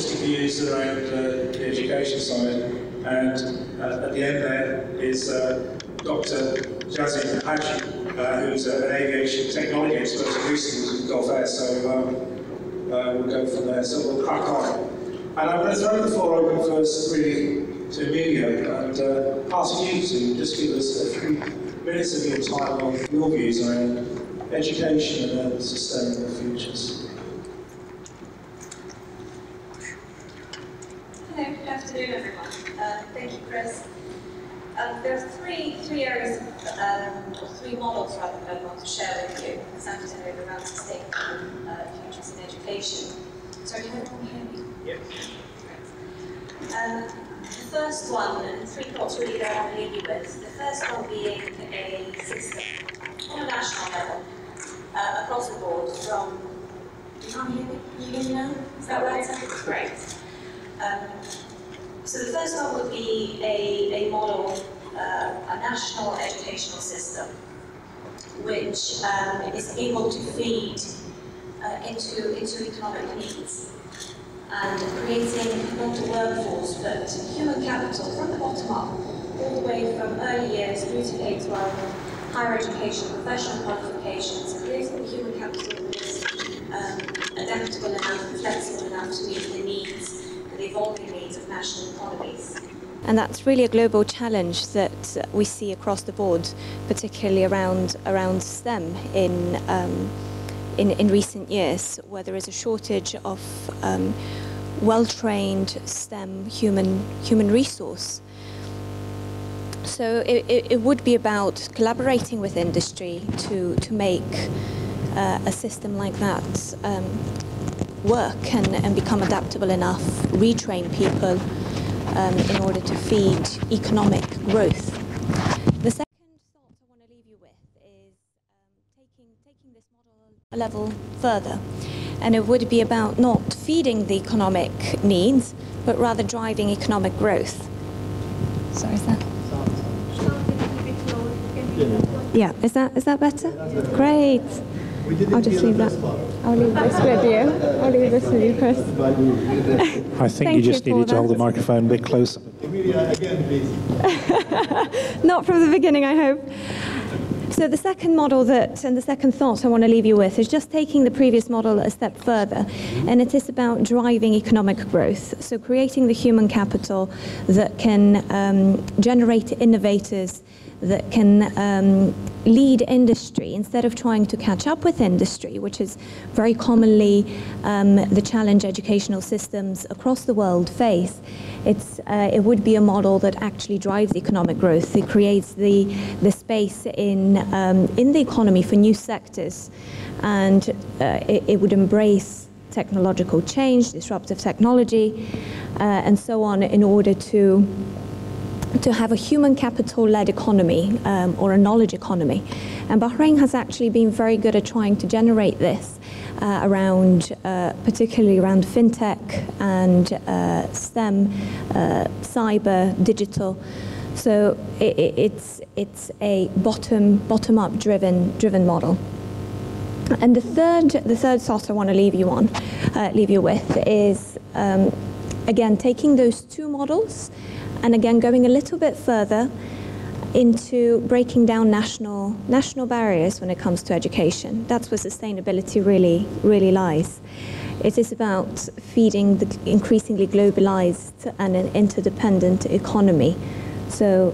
interesting views around the education side. And at the end there is Dr. Jazim Haji, who's an aviation technology expert who recently was in Gulf Air, so we'll go from there. So we'll crack on. And I'm going to throw the floor open first really to Emilio and ask you to just give us a few minutes of your time on your views around education and sustainable futures. Hello, good afternoon everyone. Thank you, Chris. There are three areas, or three models rather, that I want to share with you this afternoon around sustainable futures in education. Sorry, can everyone hear me? Yes. Great. The first one, and three thoughts really that I want to leave you with. The first one being a system on a national level, across the board from, you can't hear me? Can you hear me now? Is that right? Great. So the first one would be a model, a national educational system, which is able to feed into economic needs and creating not the workforce but human capital from the bottom up, all the way from early years through to K-12, higher education, professional qualifications, creating the human capital that is adaptable enough and flexible enough to meet the needs, the evolving needs of national economies. And that's really a global challenge that we see across the board, particularly around STEM in recent years, where there is a shortage of well-trained STEM human resource. So it would be about collaborating with industry to make a system like that work and become adaptable enough, retrain people in order to feed economic growth. The second thought I want to leave you with is taking this model a level further. And it would be about not feeding the economic needs, but rather driving economic growth. Sorry, is that? Yeah, is that better? Great. I'll just leave that. I'll leave this with you. I'll leave this with you, Chris. I think you just needed to hold the microphone a bit closer. Again, please. Not from the beginning, I hope. So the second model and the second thought I want to leave you with is just taking the previous model a step further, and it is about driving economic growth. So creating the human capital that can generate innovators, that can lead industry instead of trying to catch up with industry, which is very commonly the challenge educational systems across the world face. It would be a model that actually drives economic growth. It creates the space in the economy for new sectors, and it would embrace technological change, disruptive technology, and so on, in order to have a human capital-led economy or a knowledge economy. And Bahrain has actually been very good at trying to generate this particularly around fintech and STEM, cyber, digital. So it's a bottom-up driven model. And the third thought I want to leave you with is again taking those two models and again going a little bit further into breaking down national barriers when it comes to education. That's where sustainability really lies. It is about feeding the increasingly globalized and an interdependent economy. So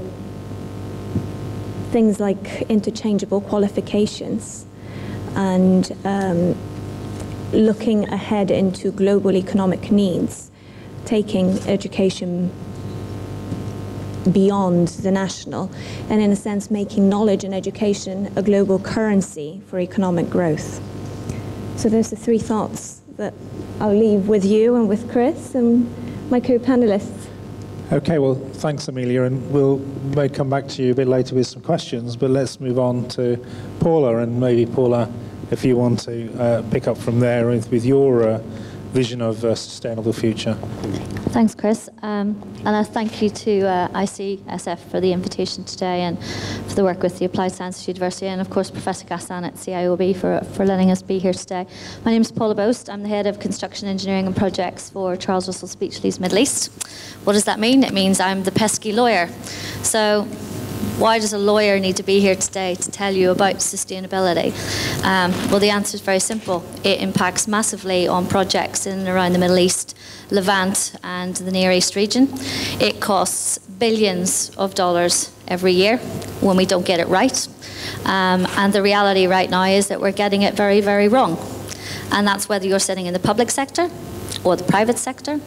things like interchangeable qualifications and looking ahead into global economic needs, taking education beyond the national, and in a sense making knowledge and education a global currency for economic growth. So those are three thoughts that I'll leave with you and with Chris and my co-panelists. Okay, well, thanks, Amelia, and we may come back to you a bit later with some questions, but let's move on to Paula, and maybe Paula, if you want to pick up from there with your vision of a sustainable future. Thanks, Chris. And a thank you to ICSF for the invitation today and for the work with the Applied Sciences University, and of course Professor Gassan at CIOB for letting us be here today. My name is Paula Boast. I'm the Head of Construction Engineering and Projects for Charles Russell Speechley's Middle East. What does that mean? It means I'm the pesky lawyer. So why does a lawyer need to be here today to tell you about sustainability? Well, the answer is very simple. It impacts massively on projects in and around the Middle East, Levant and the Near East region. It costs billions of dollars every year when we don't get it right. And the reality right now is that we're getting it very, very wrong. And that's whether you're sitting in the public sector or the private sector.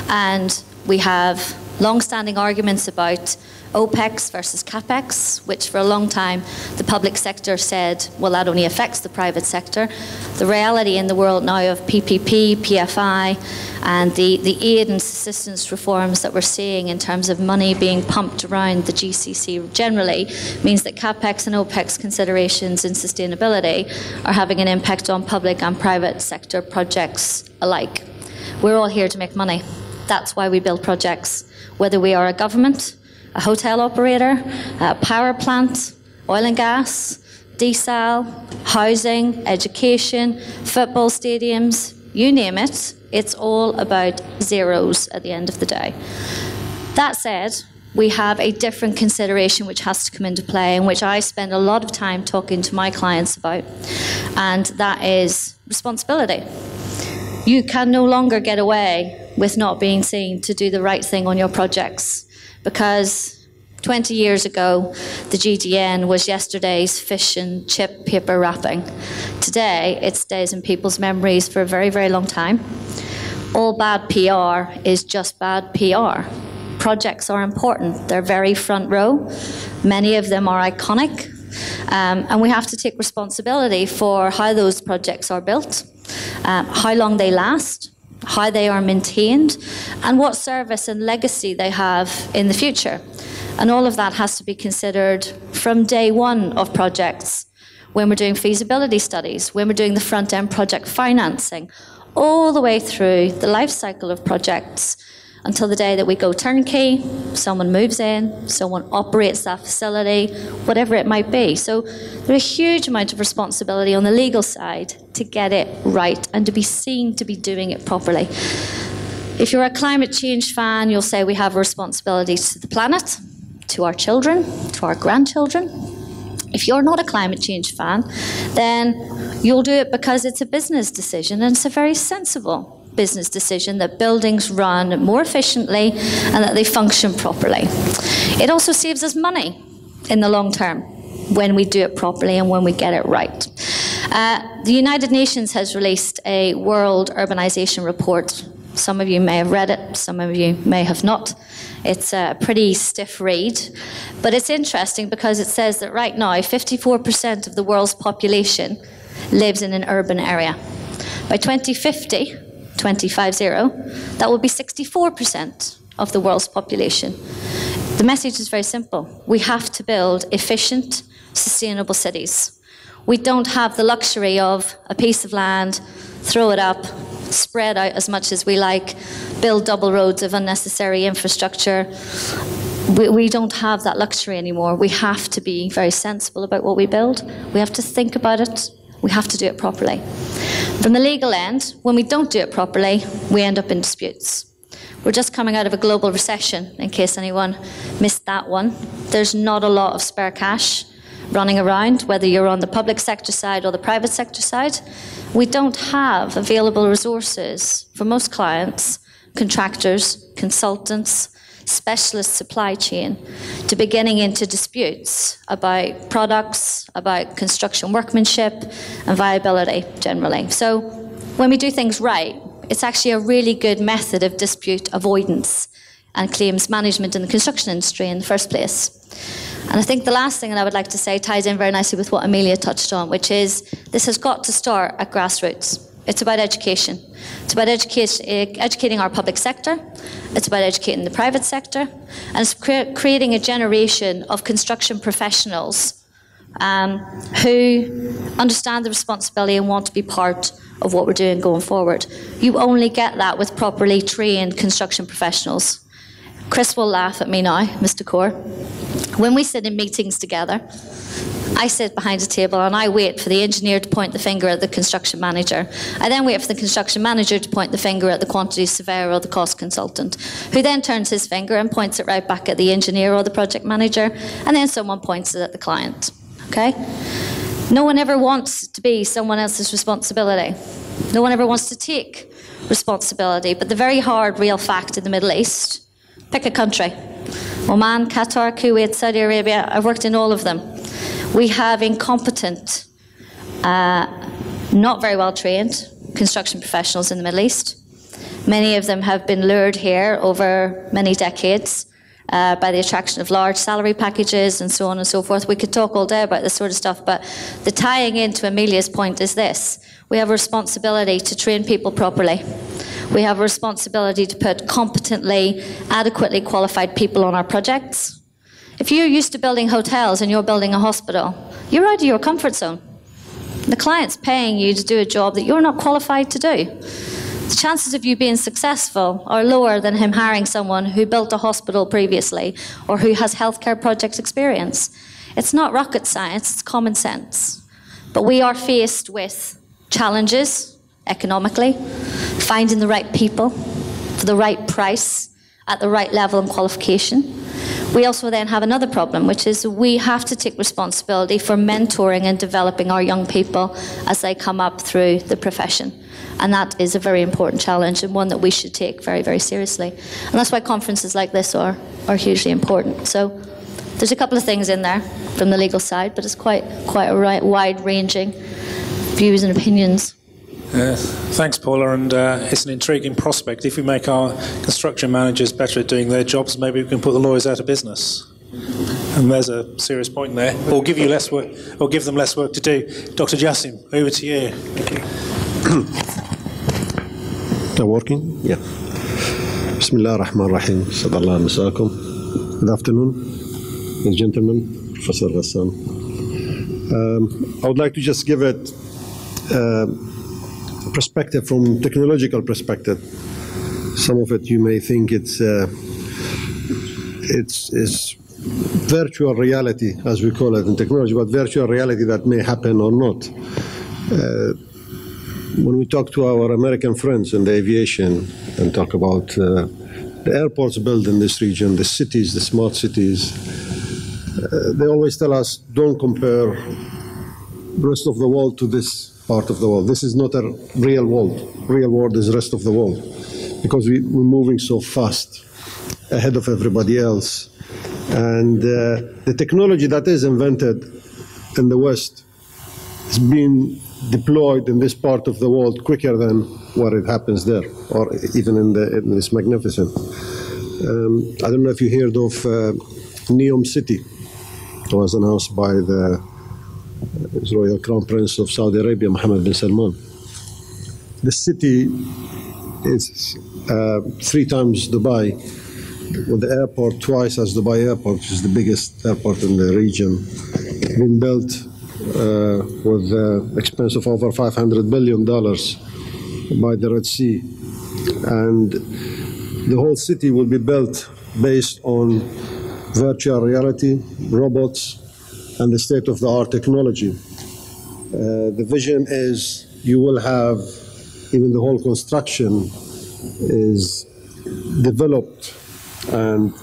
And we have long-standing arguments about OPEX versus CAPEX, which for a long time the public sector said, well, that only affects the private sector. The reality in the world now of PPP, PFI, and the aid and assistance reforms that we're seeing in terms of money being pumped around the GCC generally means that CAPEX and OPEX considerations in sustainability are having an impact on public and private sector projects alike. We're all here to make money. That's why we build projects, whether we are a government, a hotel operator, a power plant, oil and gas, desal, housing, education, football stadiums, you name it, it's all about zeros at the end of the day. That said, we have a different consideration which has to come into play and which I spend a lot of time talking to my clients about, and that is responsibility. You can no longer get away with not being seen to do the right thing on your projects, because 20 years ago, the GDN was yesterday's fish and chip paper wrapping. Today, it stays in people's memories for a very, very long time. All bad PR is just bad PR. Projects are important. They're very front row. Many of them are iconic. And we have to take responsibility for how those projects are built, how long they last, how they are maintained, and what service and legacy they have in the future. And all of that has to be considered from day one of projects, when we're doing feasibility studies, when we're doing the front-end project financing, all the way through the life cycle of projects until the day that we go turnkey, someone moves in, someone operates that facility, whatever it might be. So there's a huge amount of responsibility on the legal side to get it right and to be seen to be doing it properly. If you're a climate change fan, you'll say we have a responsibility to the planet, to our children, to our grandchildren. If you're not a climate change fan, then you'll do it because it's a business decision, and it's a very sensible business decision that buildings run more efficiently and that they function properly. It also saves us money in the long term when we do it properly and when we get it right. The United Nations has released a World Urbanization Report. Some of you may have read it, some of you may have not. It's a pretty stiff read, but it's interesting because it says that right now 54% of the world's population lives in an urban area. By 2050, that will be 64% of the world's population. The message is very simple. We have to build efficient, sustainable cities. We don't have the luxury of a piece of land, throw it up, spread out as much as we like, build double roads of unnecessary infrastructure. We don't have that luxury anymore. We have to be very sensible about what we build. We have to think about it. We have to do it properly. From the legal end, when we don't do it properly, we end up in disputes. We're just coming out of a global recession, in case anyone missed that one. There's not a lot of spare cash running around, whether you're on the public sector side or the private sector side. We don't have available resources for most clients, contractors, consultants, specialist supply chain, to be getting into disputes about products, about construction workmanship and viability generally. So when we do things right, it's actually a really good method of dispute avoidance and claims management in the construction industry in the first place. And I think the last thing that I would like to say ties in very nicely with what Amelia touched on, which is this has got to start at grassroots. It's about education. It's about educating our public sector. It's about educating the private sector. And it's creating a generation of construction professionals who understand the responsibility and want to be part of what we're doing going forward. You only get that with properly trained construction professionals. Chris will laugh at me now, Mr. Core. When we sit in meetings together, I sit behind a table and I wait for the engineer to point the finger at the construction manager. I then wait for the construction manager to point the finger at the quantity surveyor or the cost consultant, who then turns his finger and points it right back at the engineer or the project manager, and then someone points it at the client. Okay? No one ever wants to be someone else's responsibility. No one ever wants to take responsibility. But the very hard, real fact in the Middle East, pick a country. Oman, Qatar, Kuwait, Saudi Arabia, I've worked in all of them. We have incompetent, not very well trained construction professionals in the Middle East. Many of them have been lured here over many decades by the attraction of large salary packages and so on and so forth. We could talk all day about this sort of stuff, but the tying into Amelia's point is this. We have a responsibility to train people properly. We have a responsibility to put competently, adequately qualified people on our projects. If you're used to building hotels and you're building a hospital, you're out of your comfort zone. The client's paying you to do a job that you're not qualified to do. The chances of you being successful are lower than him hiring someone who built a hospital previously or who has healthcare project experience. It's not rocket science, it's common sense. But we are faced with challenges economically, finding the right people for the right price at the right level and qualification. We also then have another problem, which is we have to take responsibility for mentoring and developing our young people as they come up through the profession. And that is a very important challenge and one that we should take very, very seriously. And that's why conferences like this are hugely important. So there's a couple of things in there from the legal side, but it's quite a wide-ranging views and opinions. Thanks, Paula, and it's an intriguing prospect. If we make our construction managers better at doing their jobs, maybe we can put the lawyers out of business. And there's a serious point there. Or give you less work, or give them less work to do. Dr. Jassim, over to you. Thank you. Are working? Yeah. Bismillah ar-Rahman ar-Rahim. Sadallah masaakum. Good afternoon, ladies and gentlemen, Professor Ghassan. I would like to just give it perspective from technological perspective. Some of it you may think it's virtual reality, as we call it in technology, but virtual reality that may happen or not. When we talk to our American friends in the aviation and talk about the airports built in this region, the cities, the smart cities, they always tell us, don't compare the rest of the world to this part of the world. This is not a real world. Real world is the rest of the world, because we're moving so fast ahead of everybody else. And the technology that is invented in the West is being deployed in this part of the world quicker than what it happens there, or even in this magnificent. I don't know if you heard of Neom City. It was announced by the Royal Crown Prince of Saudi Arabia, Mohammed bin Salman. The city is 3 times Dubai, with the airport twice as Dubai Airport, which is the biggest airport in the region, been built with the expense of over $500 billion by the Red Sea. And the whole city will be built based on virtual reality, robots, and the state-of-the-art technology. The vision is you will have, even the whole construction is developed and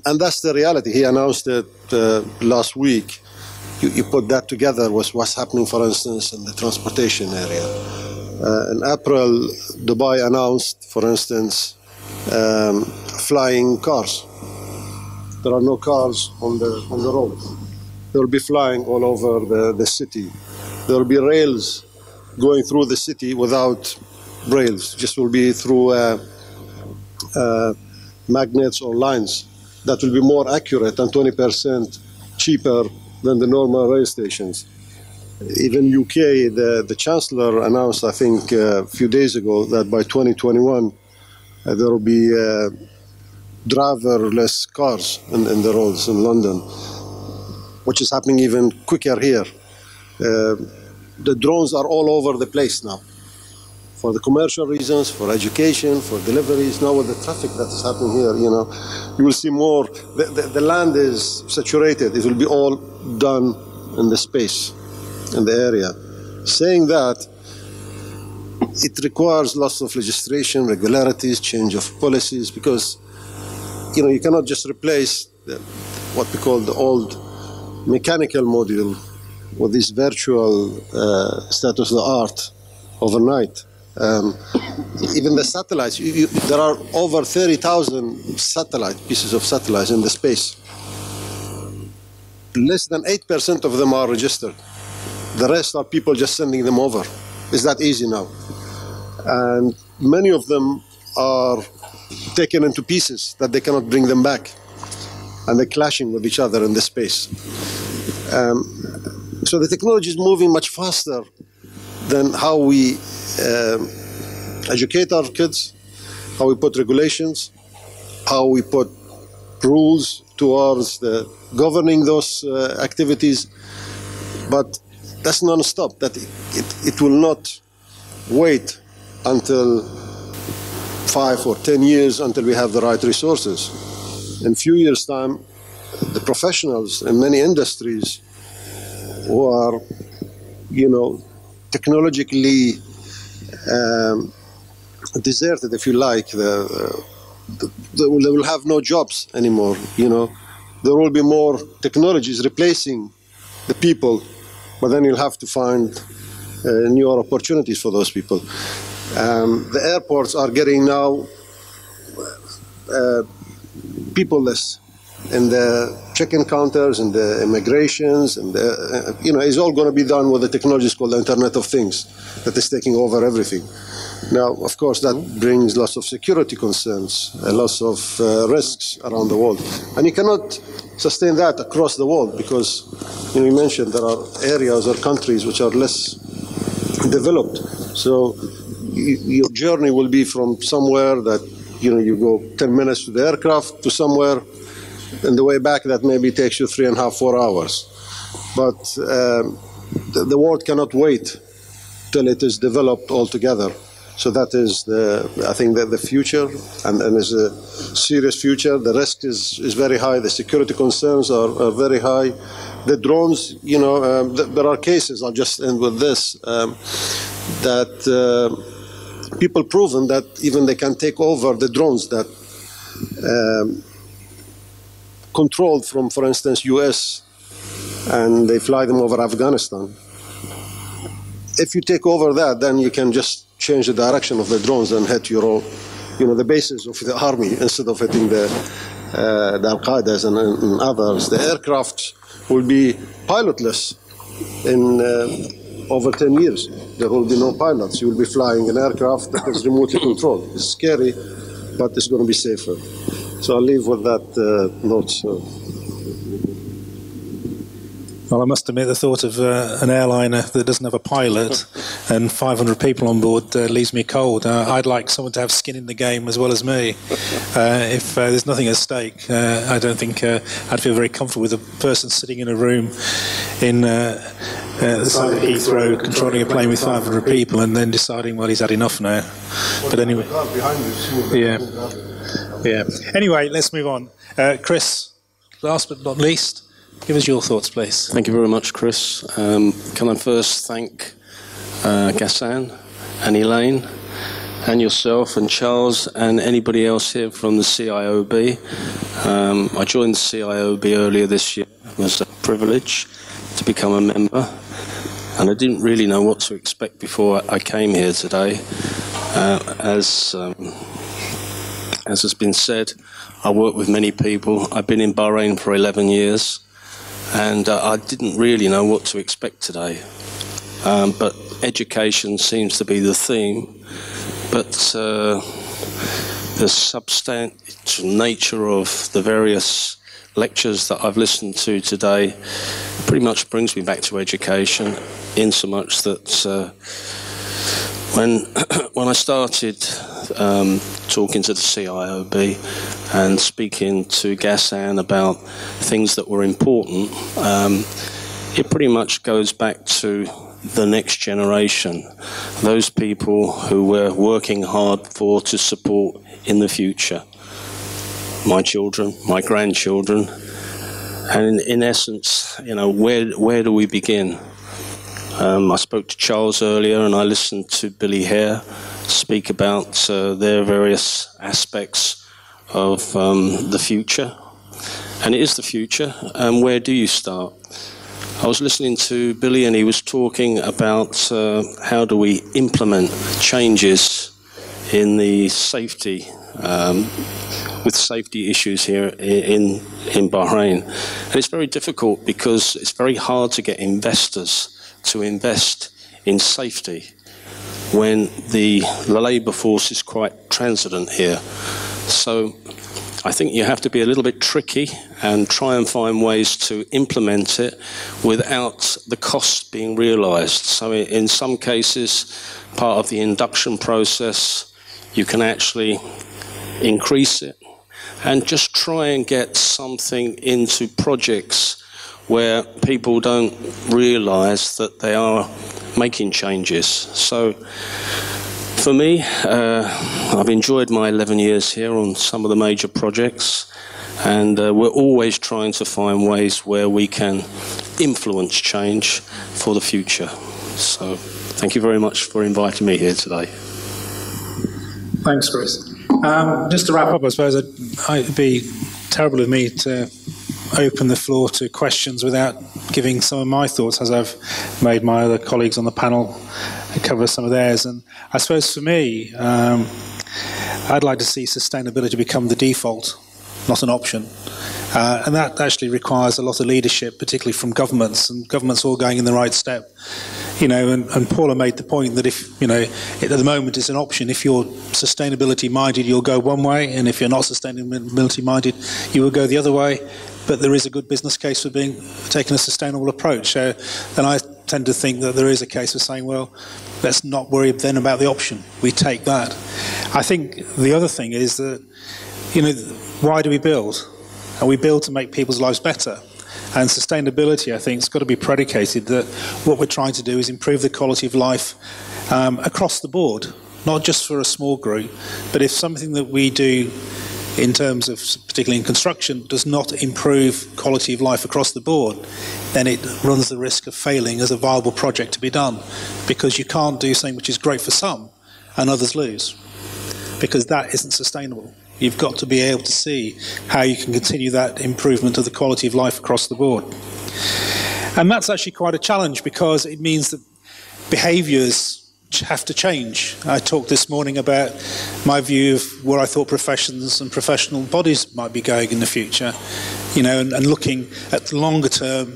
and that's the reality. He announced it last week. You put that together with what's happening, for instance, in the transportation area. In April, Dubai announced, for instance, flying cars. There are no cars on the road. They will be flying all over the city. There will be rails going through the city without rails. Just will be through magnets or lines. That will be more accurate and 20% cheaper than the normal rail stations. Even UK, the Chancellor announced, I think, a few days ago that by 2021 there will be driverless cars in the roads in London, which is happening even quicker here. The drones are all over the place now, for the commercial reasons, for education, for deliveries. Now with the traffic that is happening here, you know, you will see more. The land is saturated. It will be all done in the space, in the area. Saying that, it requires lots of legislation, regularities, change of policies, because, you know, you cannot just replace what we call the old mechanical module with this virtual state-of-the-art overnight. Even the satellites, there are over 30,000 pieces of satellites in the space. Less than 8% of them are registered. The rest are people just sending them over. It's that easy now. And many of them are taken into pieces that they cannot bring them back. And they're clashing with each other in the space. So the technology is moving much faster than how we educate our kids, how we put regulations, how we put rules towards governing those activities. But that's non-stop. That it will not wait until 5 or 10 years until we have the right resources. In a few years' time, the professionals in many industries who are, you know, technologically deserted, if you like, they will have no jobs anymore. You know, there will be more technologies replacing the people, but then you'll have to find newer opportunities for those people. The airports are getting now peopleless in the check-in counters and the immigrations, and you know, it's all going to be done with the technologies called the Internet of Things that is taking over everything. Now, of course, that brings lots of security concerns, lots of risks around the world, and you cannot sustain that across the world because, you know, you mentioned there are areas or countries which are less developed. So your journey will be from somewhere that, you know, you go 10 minutes to the aircraft to somewhere, and the way back that maybe takes you 3.5, 4 hours. But the world cannot wait till it is developed altogether. So that is, I think, the future, and is a serious future. The risk is very high. The security concerns are very high. The drones, you know, there are cases, I'll just end with this, that people proven that even they can take over the drones that controlled from, for instance, US, and they fly them over Afghanistan. If you take over that, then you can just change the direction of the drones and hit your own, you know, the bases of the army instead of hitting the Al-Qaeda's and others. The aircraft will be pilotless in over 10 years. There will be no pilots. You will be flying an aircraft that is remotely controlled. It's scary, but it's going to be safer. So I'll leave with that note. So. Well, I must admit the thought of an airliner that doesn't have a pilot and 500 people on board leaves me cold. I'd like someone to have skin in the game as well as me. If there's nothing at stake, I don't think I'd feel very comfortable with a person sitting in a room in the side of Heathrow controlling a plane with 500 people and then deciding, well, he's had enough now. But anyway, yeah. Anyway, let's move on. Chris, last but not least, give us your thoughts, please. Thank you very much, Chris. Can I first thank Ghassan and Elaine and yourself and Charles and anybody else here from the CIOB. I joined the CIOB earlier this year. It was a privilege to become a member, and I didn't really know what to expect before I came here today. As has been said, I work with many people. I've been in Bahrain for 11 years. And I didn't really know what to expect today. But education seems to be the theme. But the substantial nature of the various lectures that I've listened to today pretty much brings me back to education, in so much that when I started talking to the CIOB and speaking to Gassan about things that were important, it pretty much goes back to the next generation, those people who we're working hard to support in the future. My children, my grandchildren, and in essence, you know, where do we begin? I spoke to Charles earlier, and I listened to Billy Hare speak about their various aspects of the future, and it is the future. And where do you start? I was listening to Billy, and he was talking about how do we implement changes in the safety, with safety issues here in Bahrain. And it's very difficult because it's very hard to get investors to invest in safety when the labour force is quite transitant here. So I think you have to be a little bit tricky and try and find ways to implement it without the cost being realised. So in some cases, part of the induction process, you can actually increase it and just try and get something into projects where people don't realise that they are making changes. So for me, I've enjoyed my 11 years here on some of the major projects, and we're always trying to find ways where we can influence change for the future. So thank you very much for inviting me here today. Thanks, Chris. Just to wrap up, I suppose it'd be terrible of me to open the floor to questions without giving some of my thoughts, as I've made my other colleagues on the panel cover some of theirs. And I suppose for me, I'd like to see sustainability become the default, not an option. And that actually requires a lot of leadership, particularly from governments, and governments all going in the right step. You know, and Paula made the point that if, you know, at the moment it's an option. If you're sustainability minded, you'll go one way, and if you're not sustainability minded, you will go the other way. But there is a good business case for taking a sustainable approach. So then I tend to think that there is a case for saying, well, let's not worry then about the option. We take that. I think the other thing is that, you know, why do we build? And we build to make people's lives better. And sustainability, I think, has got to be predicated that what we're trying to do is improve the quality of life across the board, not just for a small group, but if something that we do in terms of, particularly in construction, does not improve quality of life across the board, then it runs the risk of failing as a viable project to be done, because you can't do something which is great for some and others lose, because that isn't sustainable. You've got to be able to see how you can continue that improvement of the quality of life across the board. And that's actually quite a challenge, because it means that behaviours have to change. I talked this morning about my view of where I thought professions and professional bodies might be going in the future, you know, and looking at the longer term,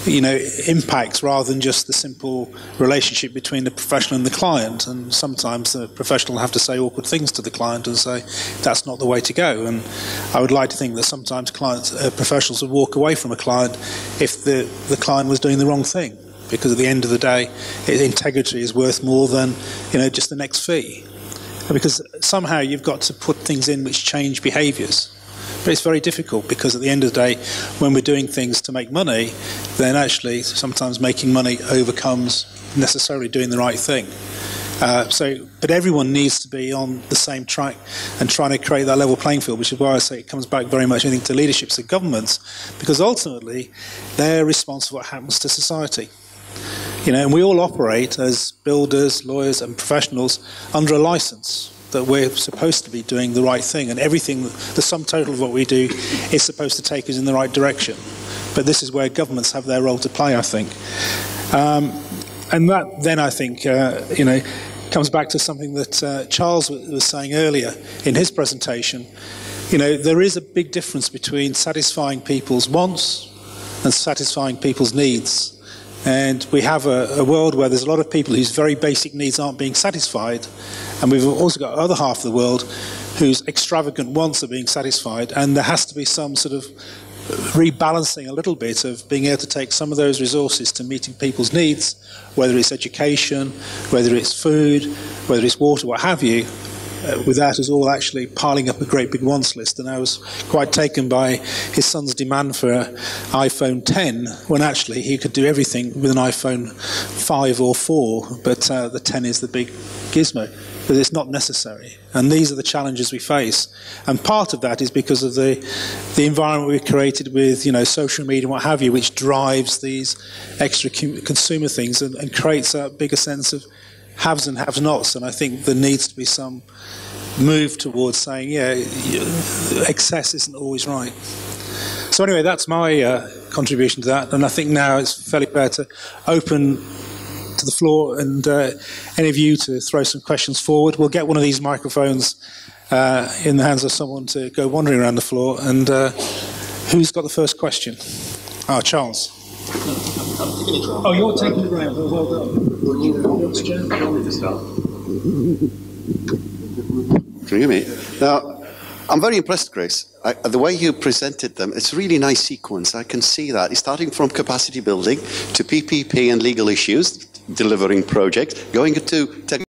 you know, impacts rather than just the simple relationship between the professional and the client. And sometimes the professional have to say awkward things to the client and say that's not the way to go. And I would like to think that sometimes professionals would walk away from a client if the client was doing the wrong thing, because at the end of the day, integrity is worth more than, you know, just the next fee. Because somehow you've got to put things in which change behaviours. But it's very difficult, because at the end of the day, when we're doing things to make money, then actually sometimes making money overcomes necessarily doing the right thing. But everyone needs to be on the same track and trying to create that level playing field, which is why I say it comes back very much, I think, to leaderships of governments, because ultimately they're responsible for what happens to society. You know, and we all operate as builders, lawyers and professionals under a licence that we're supposed to be doing the right thing, and everything, the sum total of what we do is supposed to take us in the right direction. But this is where governments have their role to play, I think. And that then, I think, you know, comes back to something that Charles was saying earlier in his presentation. You know, there is a big difference between satisfying people's wants and satisfying people's needs. And we have a world where there's a lot of people whose very basic needs aren't being satisfied, and we've also got the other half of the world whose extravagant wants are being satisfied, and there has to be some sort of rebalancing a little bit of being able to take some of those resources to meeting people's needs, whether it's education, whether it's food, whether it's water, what have you, without us all actually piling up a great big wants list. And I was quite taken by his son's demand for an iPhone 10, when actually he could do everything with an iPhone 5 or 4, but the 10 is the big gizmo. But it's not necessary. And these are the challenges we face. And part of that is because of the environment we've created with, you know, social media and what have you, which drives these extra consumer things and creates a bigger sense of haves and have-nots. And I think there needs to be some move towards saying, yeah, excess isn't always right. So anyway, that's my contribution to that. And I think now it's fairly fair to open to the floor and any of you to throw some questions forward. We'll get one of these microphones in the hands of someone to go wandering around the floor. And who's got the first question? Ah, Charles. Oh, you're taking it round. Well done. Can you hear me? Now, I'm very impressed, Grace. The way you presented them, it's a really nice sequence. I can see that. It's starting from capacity building to PPP and legal issues, delivering projects, going to